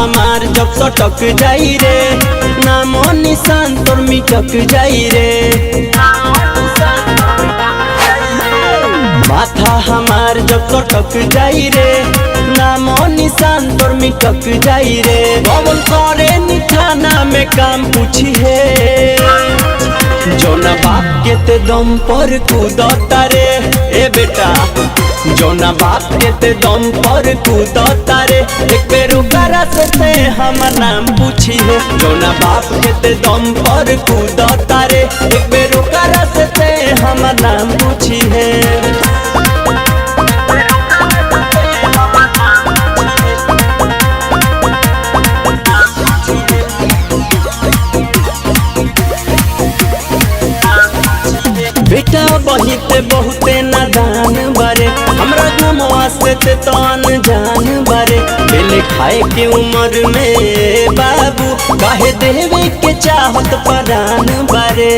हमार जब सटक जाई रे, नामो निशान तोर मिटक जाई रे। माथा हमार जब सटक जाई रे, नामो निशान तोर मिटक जाई रे। कौन करे नी थाना में काम पूछी है, जोना बाप के ते दम पर कूदता रे। ए बेटा जोना बाप के ते दम पर कूदता रे, एक बेर ओकरा से ते हम नाम पूछी है। जोना बाप के ते दम पर कूदता रे, एक बेर ओकरा से ते हम नाम पूछी है। बेटा बहिते बहुते नादान बारे, हमरा गमवा से ते तान जान बारे। बेले खाए के उम्र में बाबू काहे देवे के चाहत परान बारे।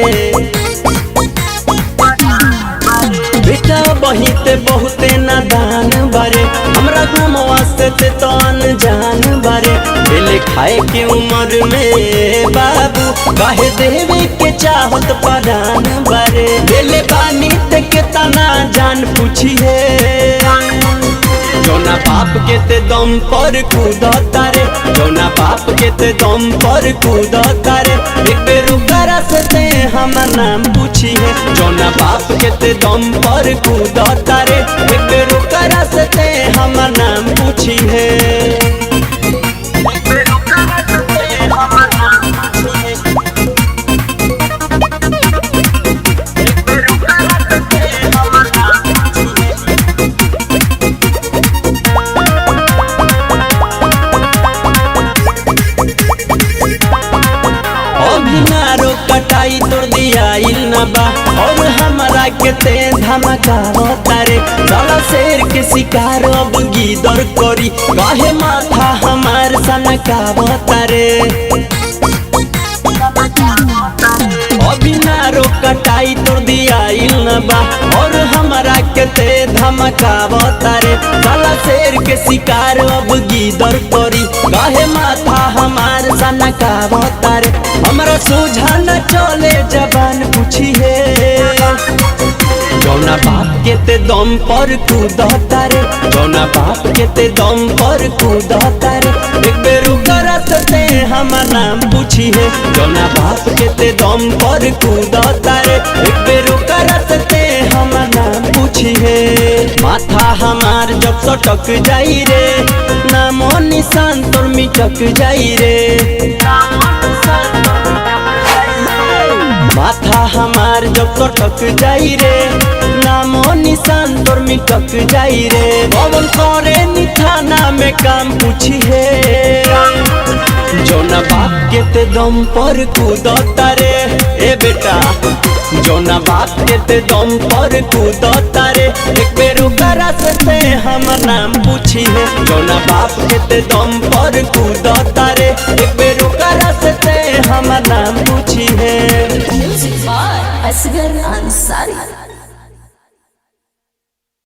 बेटा बहिते बहुते नादान बारे, हमरा गमवा से ते तान जान बारे। बेले खाए के उम्र में बाबू काहे देवे के चाहत परान बारे। बेले बानी ते के तना जान पूछी है, जोना बाप के ते दम पर कूदता रे। जोना बाप के ते दम पर कूदता रे, एक बेर ओकरा से ते हम नाम पूछी है। जोना बाप के ते दम पर कूदता रे, एक बेर ओकरा से ते हम नाम पूछी है। नारो कटाई तोड़ दिया न बा, और हमारा के ते धमकावता रे। साला शेर के शिकार अब गिदर करी, काहे माथा हमार सनकावता रे। अभी नारो कटाई तोड़ दिया न बा, और हमारा के ते धमकावता रे। साला शेर के शिकार अब गिदर करी, काहे माथा हमार सनकावता रे। हमरा सोझा न चले जबान पूछी है, जोना बाप के ते दम पर कूदता रे। जोना बाप के ते दम पर कूदता रे, एक बेर ओकरा से ते हम नाम पूछी है। जोना बाप के ते दम पर कूदता रे, एक बेर ओकरा से ते हम नाम पूछी है। माथा हमार जब सटक जाई रे, नामो निशान तोर मिटक जाई रे। माथा हमार जब सटक जाई रे, नामो निशान तोर मिटक जाई रे। कौन करे नी थाना में काम पूछी है, जोना बाप के ते दम पर कूदता रे। ए बेटा जोना बाप के ते दम पर कूदता रे, एक बेर ओकरा से ते हम नाम पूछी है। जोना बाप के ते दम पर कूदता रे, एक बेर ओकरा से ते हम नाम पूछी है। Music by Asghar Ansari।